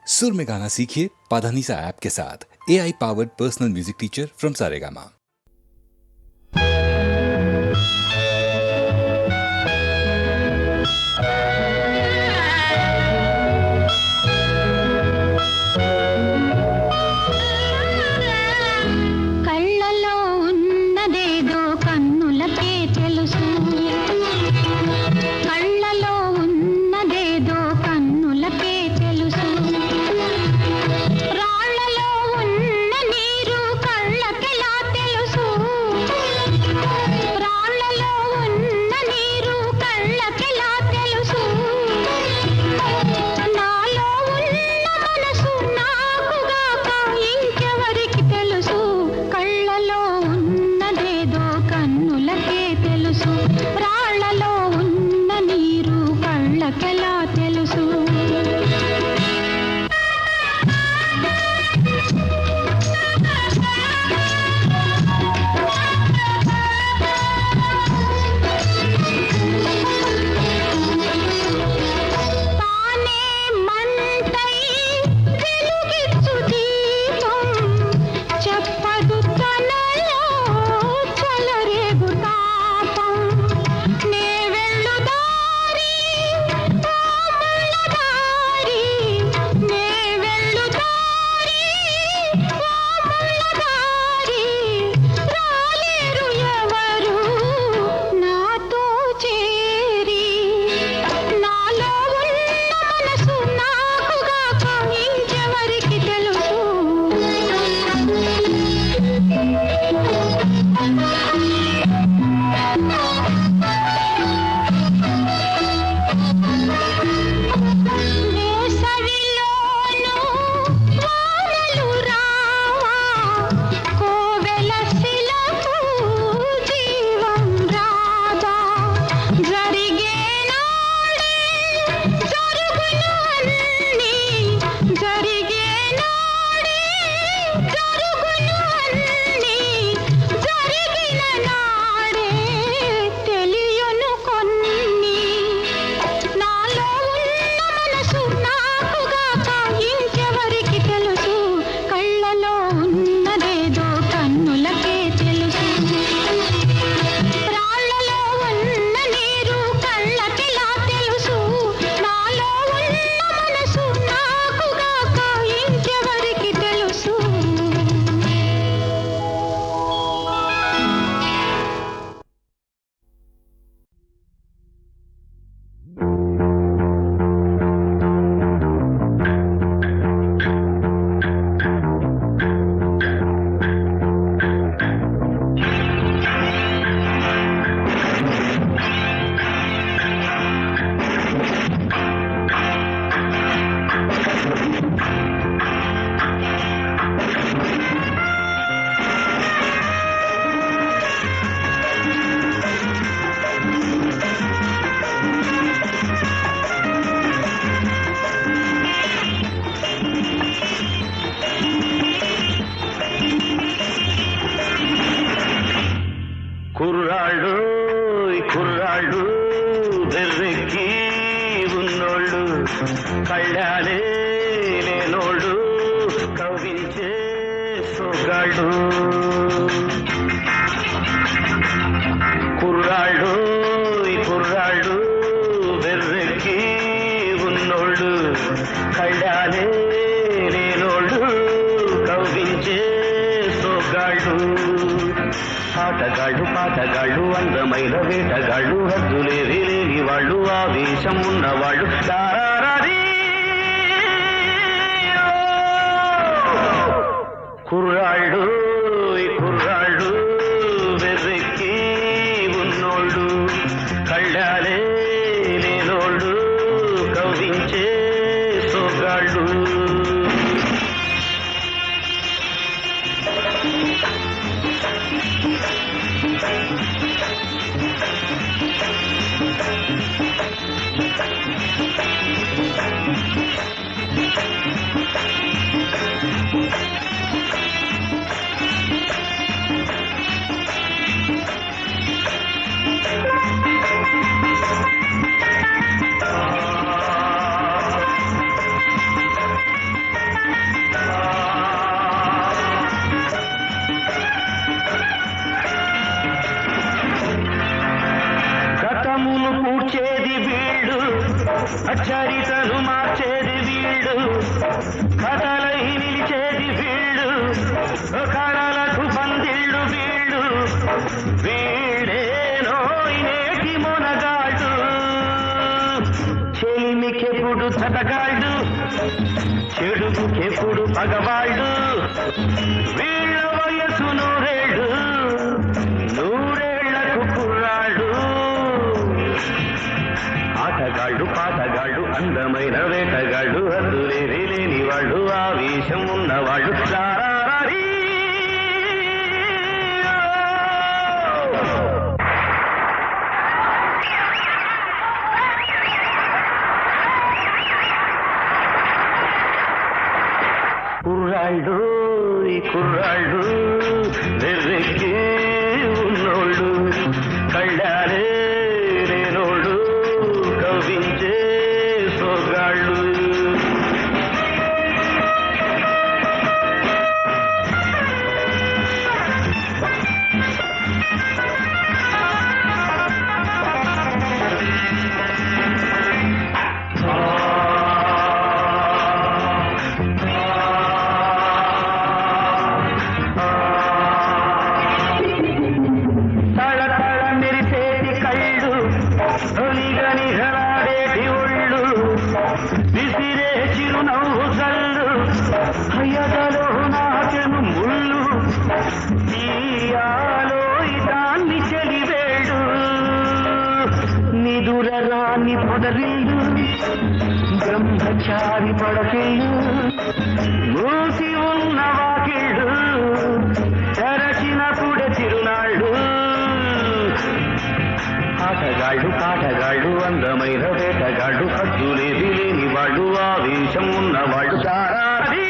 सुर में गाना सीखिए पाधानीसा ऐप के साथ। AI powered personal music teacher from Saregama. కుర్రాళ్ళు వెర్రెక్కి ఉన్నోళ్ళు కళ్ళాలే లేనోళ్ళు కవ్వించే సొగాళ్ళు కుర్రాళ్ళు కుర్రాళ్ళు వెర్రెక్కి ఉన్నోళ్ళు కళ్ళాలే లేనోళ్ళు కవ్వించే సొగాళ్ళు ఆటగాళ్ళు పాటగాళ్ళు అందమైన వేటగాళ్ళు హద్దులేవి లేని వాళ్ళు ఆవేశం ఉన్నవాళ్ళు కుర్రాళ్ళు కుర్రాళ్ళు వెర్రెక్కి ఉన్నోళ్ళు కళ్ళాలే లేనోళ్ళు కవ్వించే సొగాళ్ళు చెడుకెప్పుడు పగవాళ్ళు వీళ్ళ వయసు నూరేళ్ళు నూరేళ్లకు కుర్రాళ్ళు ఆటగాళ్ళు పాటగాళ్ళు అందమైన వేటగాళ్ళు హద్దులేని లేని వాళ్ళు ఆవేశం ఉన్నవాళ్ళు చారారీ కుర్రాళ్ళు ఈ కుర్రాళ్ళు వెర్రెక్కి ఉన్నోళ్ళు కళ్ళాలే లేనోళ్ళు కవ్వించే సోగాళ్ళు విసిరే చిరునవ్వు జల్లు హయదలో నాకెను ముళ్ళు తీయాలో దాన్ని చెలివేడు నిదురరాని పొదరిల్లు బ్రహ్మచారి పడకిళ్ళు మూసి ఉన్న వాకిళ్ళు తెరచినప్పుడే తిరునాళ్ళు ఆటగాళ్ళు కాటగాళ్ళు అందమైన వేటగాళ్ళు హద్దులేది లేని వాళ్ళు ఆవేశం ఉన్నవాళ్ళు చారారీ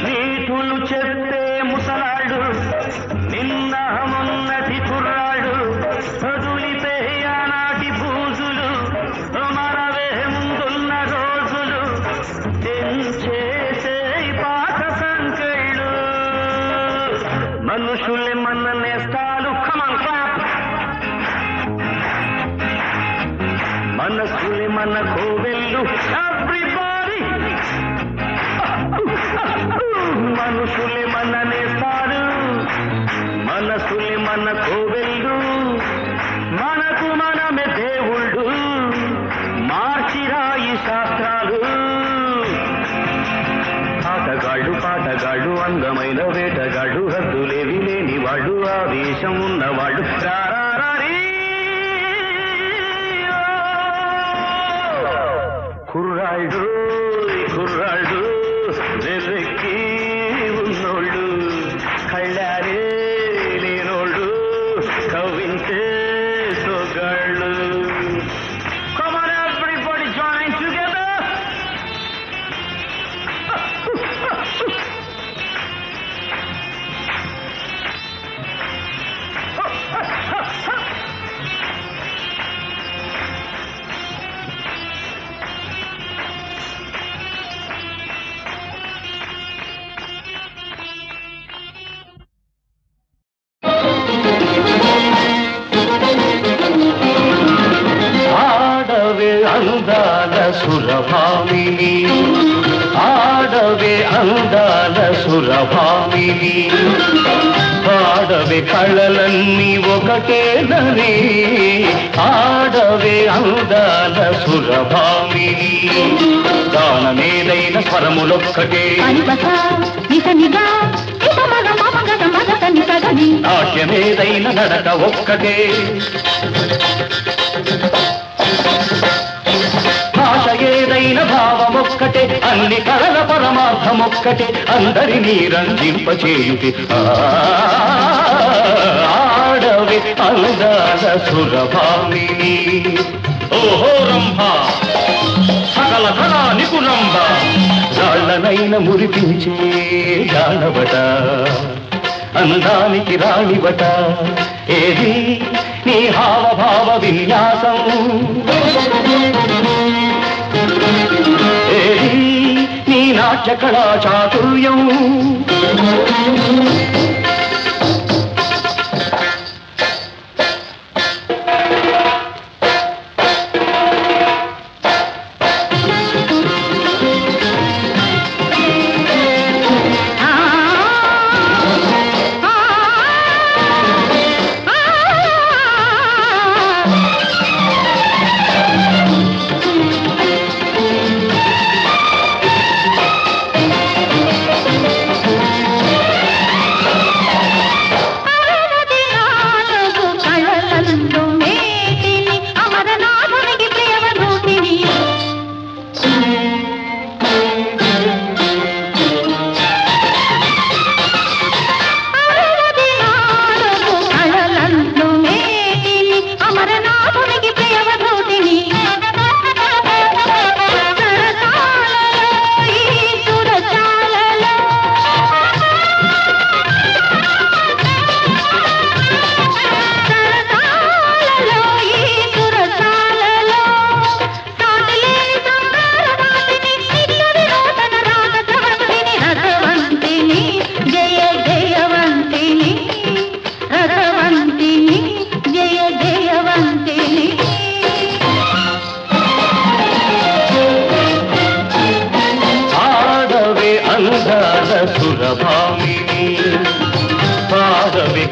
నీతులు చెప్పే ముసలాడు నిన్న మొన్నటి కుర్రాడు వదులితే ఆనాటి బూజులు మరవే ముందున్న రోజులు తెంచేసే పాత సంకెళ్ళు మనుషులే మన నేస్తాలు కమన్ క్లాప్ మనసులే మన కోవెళ్ళు ఎవ్రీబాడీ మనుషులే మన నేస్తారు మనసులే మన కోవెళ్ళు మనకు మనమే దేవుళ్ళు మార్చిరాయి శాస్త్రాలు ఆటగాళ్ళు పాటగాళ్ళు అందమైన వేటగాళ్ళు హద్దులేవి లేని వాళ్ళు ఆవేశం ఉన్నవాళ్ళు చారారీ కుర్రాళ్ళు కుర్రాళ్ళు వెర్రెక్కి ఉన్నోళ్ళు కళ్ళారే లేనోళ్ళు కవ్వించే సోగాళ్ళు Come on everybody join together అందాల సురభామిని ఆడవే అందాల సురభామిని పాడవే కళలన్నీ ఒకటేనని ఆడవే అందాల సురభామిని గానమేదైన స్వరములొక్కటే నాట్యమేదైన నడక ఒక్కటే భాష ఏదైన భావమొక్కటే అన్ని కళల పరమార్థమొక్కటే అందరినీ రంజింపచేయుటి ఆడవే అందాల సురభామిని ఓహో రంభ సకల కళా నిపుణంబ రాళ్ళనైన మురిపించే జానవట అందానికి రాణివట ఏది నీ హావభావ విన్యాసం ఏది నీ నాట్య కళా చాతుర్యం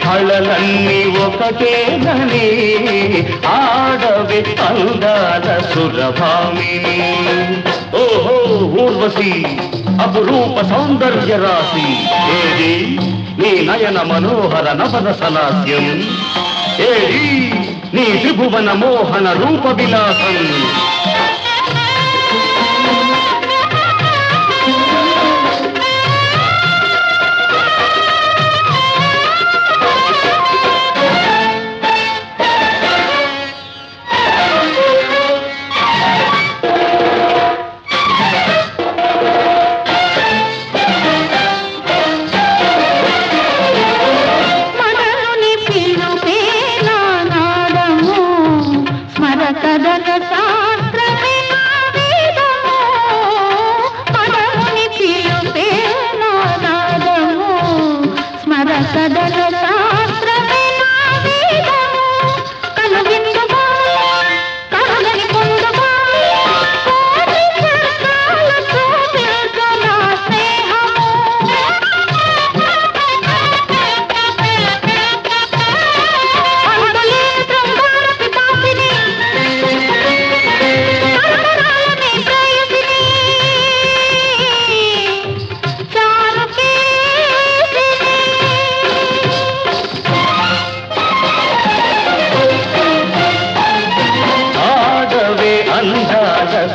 కళలన్నీ ఒకటేనని ఆడవే అందాల సురభామిని. ఓహో ఊర్వశి అపురూప సౌందర్య రాశి, ఏది నీ నయన మనోహర నవరసలాస్యం, ఏది నీ త్రిభువన మోహన రూప విలాసం.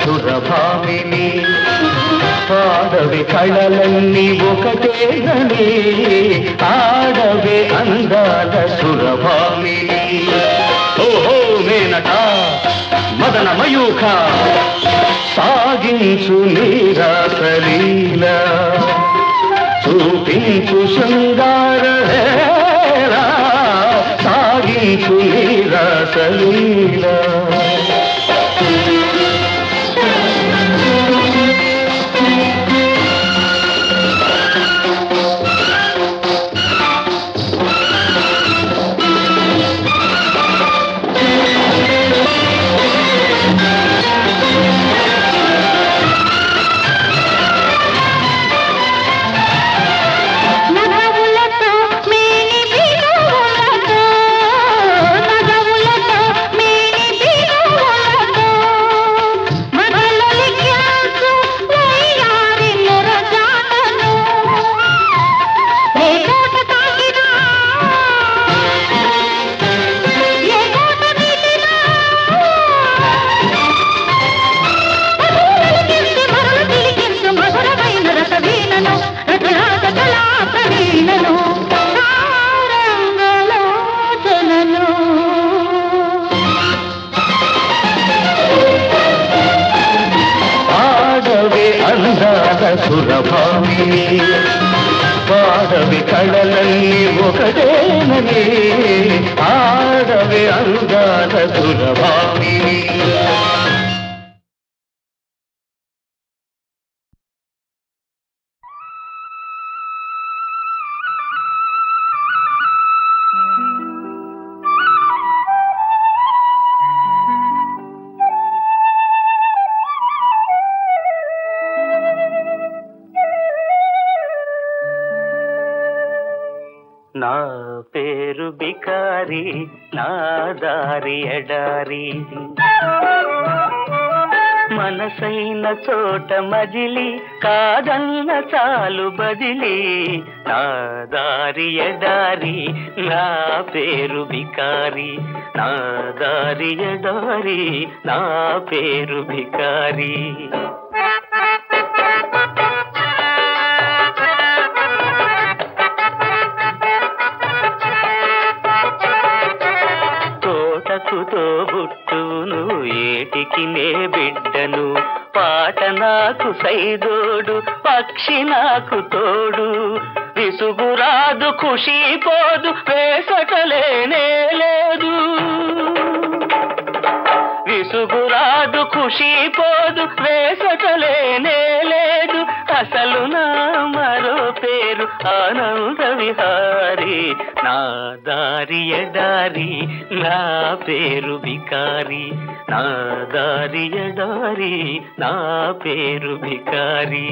సురభామిని పాడవే కళలన్నీ ఒకటేనని ఆడవే అందాల సురభామిని. ఓహో మేనట మదన మయూఖ సాగించు నీరాసలీల, చూపించు శృంగార హేళ, సాగించు నీరాసలీల. సురభామిని పాడవి కళలన్నీ ఒకటేనని ఆడవి అందాల సురభామిని. నా పేరు బికారి, నా దారి ఎడారి, మనసైన చోట మజిలి, కాదన్న చాలు బదిలి. నా దారి ఎడారి, నా పేరు బికారి, నా దారి ఎడారి, నా పేరు బికారి. తోబుట్టును ఏటికి నే బిడ్డను, పాట నాకు సైదోడు, పక్షి నాకు తోడు. విసుగురాదు ఖుషి పోదు, వేసటలేనే లేదు. విసుగురాదు ఖుషి పోదు, వేసటలేనే లేదు. అసలు నా మరో పేరు ఆనంద విహారి. నా దారి ఎడారి, నా పేరు బికారి, నా దారి ఎడారి, నా పేరు బికారి.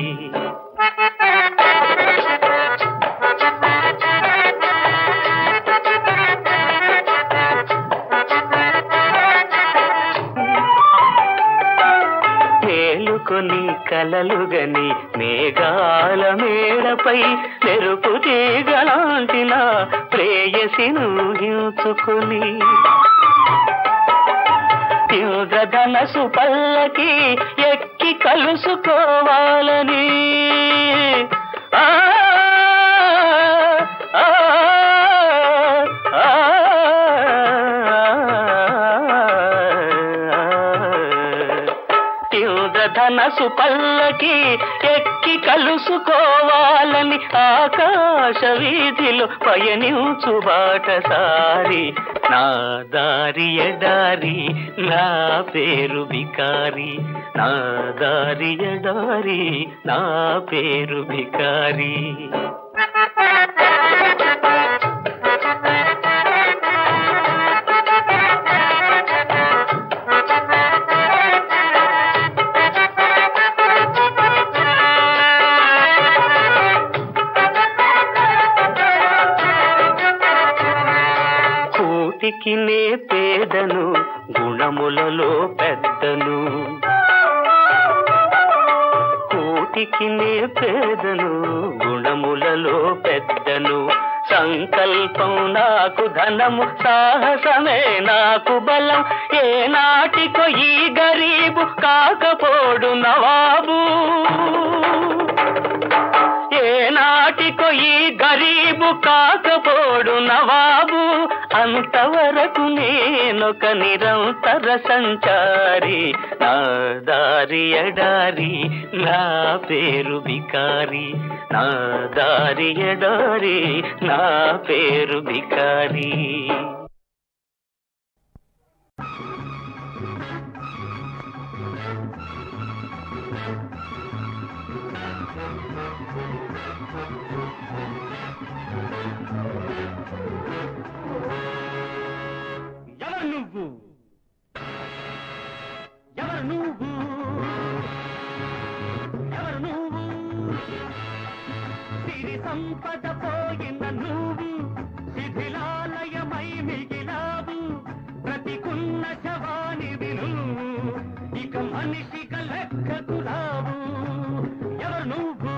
కలలుగని మేఘాల మేడపై మెరుపు తీగలాంటిన ప్రేయసిను ఊహించుకొని ఇంద్రధనసు పల్లకి ఎక్కి కలుసుకోవాలని ఆ ఆ ఇంద్రధనసు పల్లకి ఎక్కి కలుసుకోవాలని ఆకాశ వీధిలో పయనించు బాటసారి నా దారి ఎడారి నా పేరు బికారి నా దారి ఎడారి నా పేరు బికారి నే పేదను గుణములలో పెద్దను కోటికి నే పేదను గుణములలో పెద్దను సంకల్పం నాకు ధనము సాహసమే నాకు బలం ఏ నాటికో ఈ గరీబు కాకపోడు నవాబు ఏ నాటికో ఈ గరీబు కాకపోడు నవాబు అంతవరకు నేనొక నిరంతర సంచారి నా దారి ఎడారి నా పేరు బికారి నా దారి ఎడారి నా పేరు బికారి సంపద పోయిన నువ్వు శిథిలాలయమై మిగిలావు ప్రతికున్న శవానివి నువ్వు ఇక మనిషిక లెక్కకు రావు ఎవరు నువ్వు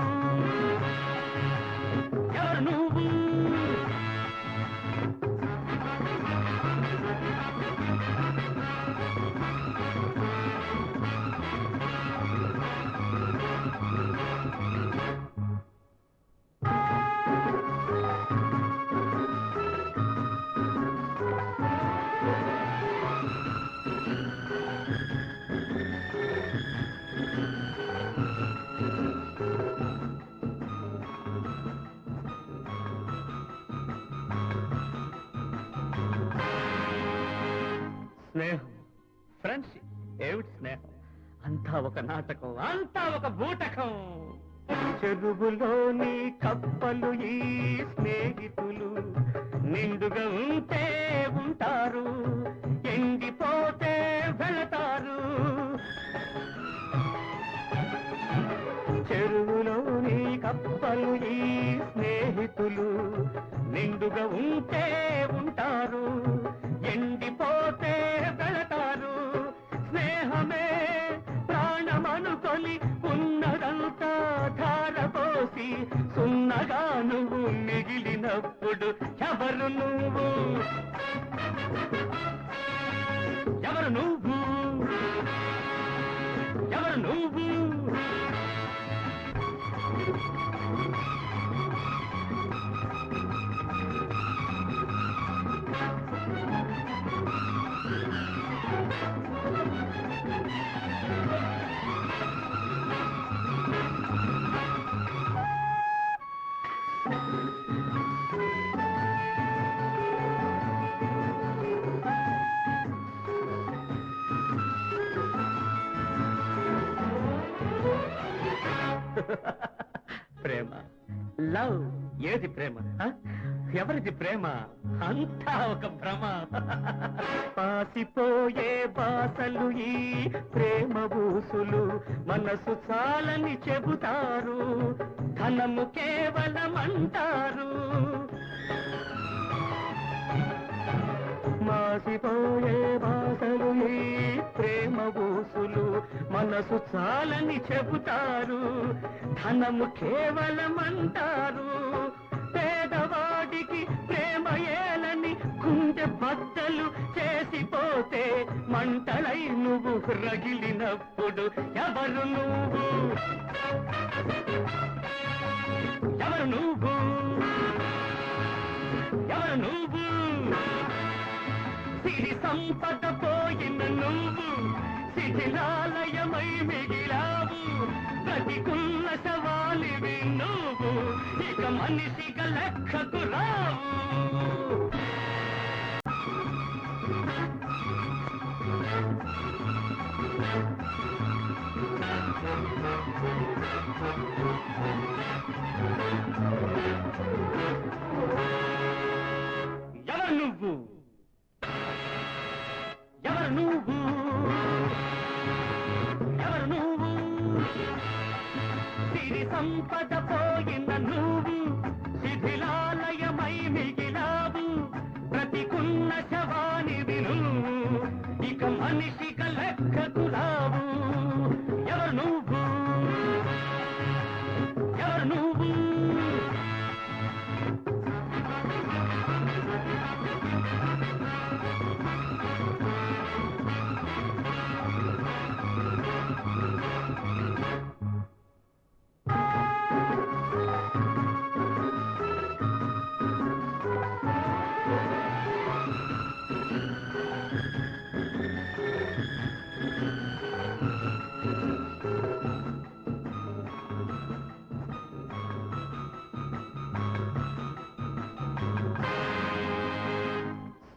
ఎవరు నువ్వు స్నేహం ఫ్రెండ్షిప్ ఏమిటి స్నేహం అంతా ఒక నాటకం అంతా ఒక బూటకం చెరువులోని కప్పలు ఈ స్నేహితులు నిండుగా ఉంటే ఉంటారు ఎండిపోతే వెళతారు చెరువులోని కప్పలు ఈ స్నేహితులు నిండుగా ఉంటే ఉంటారు ఎండిపోతే వెళతారు స్నేహమే ప్రాణమనుకొని ఉన్నదంతా ధారపోసి సున్నగా నువ్వు మిగిలినప్పుడు ఎవరు నువ్వు ఎవరు నువ్వు ఎవరు నువ్వు ప్రేమ లవ్ ఏది ప్రేమ ఎవరిది ప్రేమ అంతా ఒక భ్రమ పాసిపోయే బాసలు ఈ ప్రేమ బూసులు మనసు చాలని చెబుతారు ధనము కేవలం అంటారు మాసిపోయే బాసలు ఈ ప్రేమ ఊసులు మనసు చాలని చెబుతారు, ధనము కేవలమంటారు. పేదవాడికి ప్రేమ ఏలని గుండె బద్దలు చేసిపోతే మంటలై నువ్వు రగిలినప్పుడు ఎవరు నువ్వు, ఎవరు నువ్వు, ఎవరు నువ్వు? సిరి సంపద పోయిన నువ్వు శిథిలాలయమై మిగిలావు, బ్రతికున్న శవాలివి నువ్వు, ఇక మనిషిగా లెక్కకు రావు. ఎవరు నువ్వు, ఎవరు నువ్వు, ఎవరు నువ్వు? సిరి సంపద పోయిన నువ్వు శిథిలాలయమై మిగిలావు, బ్రతికున్న శవానివి నువ్వు, ఇక మనిషిగా లెక్కకు రావు. ఎవరు నువ్వు, ఎవరు నువ్వు?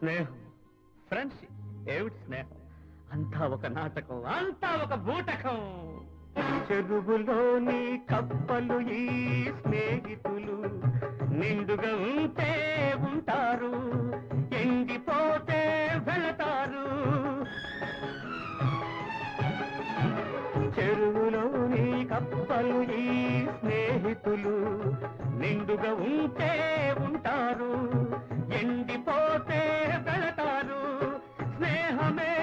స్నేహం, ఫ్రెండ్షిప్, ఏమిటి స్నేహం? అంతా ఒక నాటకం, అంతా ఒక బూటకం. చెరువులోని కప్పలు ఈ స్నేహితులు, నిండుగా ఉంటే ఉంటారు, ఎండిపోతే వెళతారు. చెరువులోని కప్పలు ఈ స్నేహితులు, నిండుగా ఉంటే ఉంటారు, ఎండిపోతే వెళతారు. స్నేహమే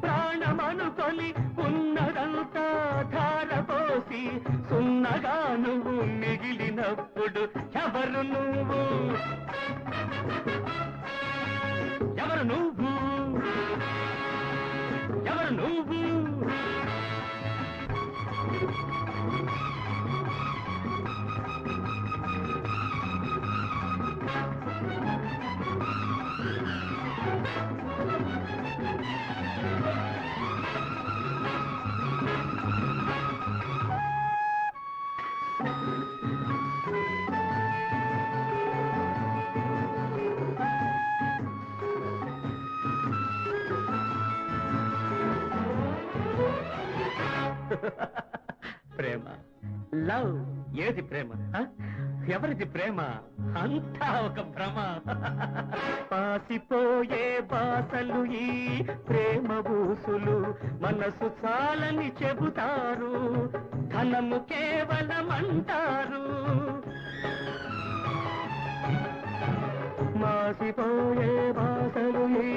ప్రాణమనుకొని ఉన్నదంతా ధారపోసి సున్నగా నువ్వు మిగిలినప్పుడు ఎవరు నువ్వు, ఎవరు నువ్వు, ఎవరు నువ్వు? ప్రేమ, లవ్, ఏది ప్రేమ? ఎవరిది ప్రేమ? అంతా ఒక భ్రమ. పాసిపోయే బాసలు ఈ ప్రేమ ఊసులు మనసు చాలని చెబుతారు, ధనము కేవలమంటారు. మాసిపోయే బాసలు ఈ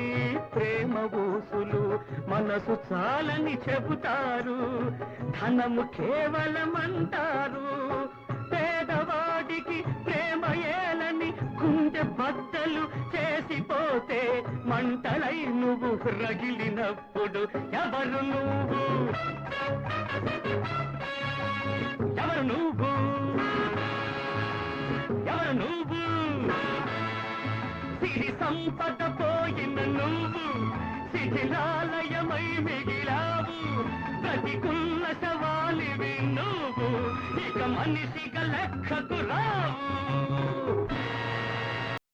ప్రేమ ఊసులు మనసు చాలని చెబుతారు, ధనము కేవలమంటారు. పేదవాడికి ప్రేమ ఏలని గుండె బద్దలు చేసిపోతే మంటలై నువ్వు రగిలినప్పుడు ఎవరు నువ్వు, ఎవరు నువ్వు, ఎవరు నువ్వు? సిరి సంపద పోయిన నువ్వు శిథిలాలయమై మిగిలావు, బ్రతికున్న శవాలివి నువ్వు, ఇక మనిషిగా లెక్కకు రావు.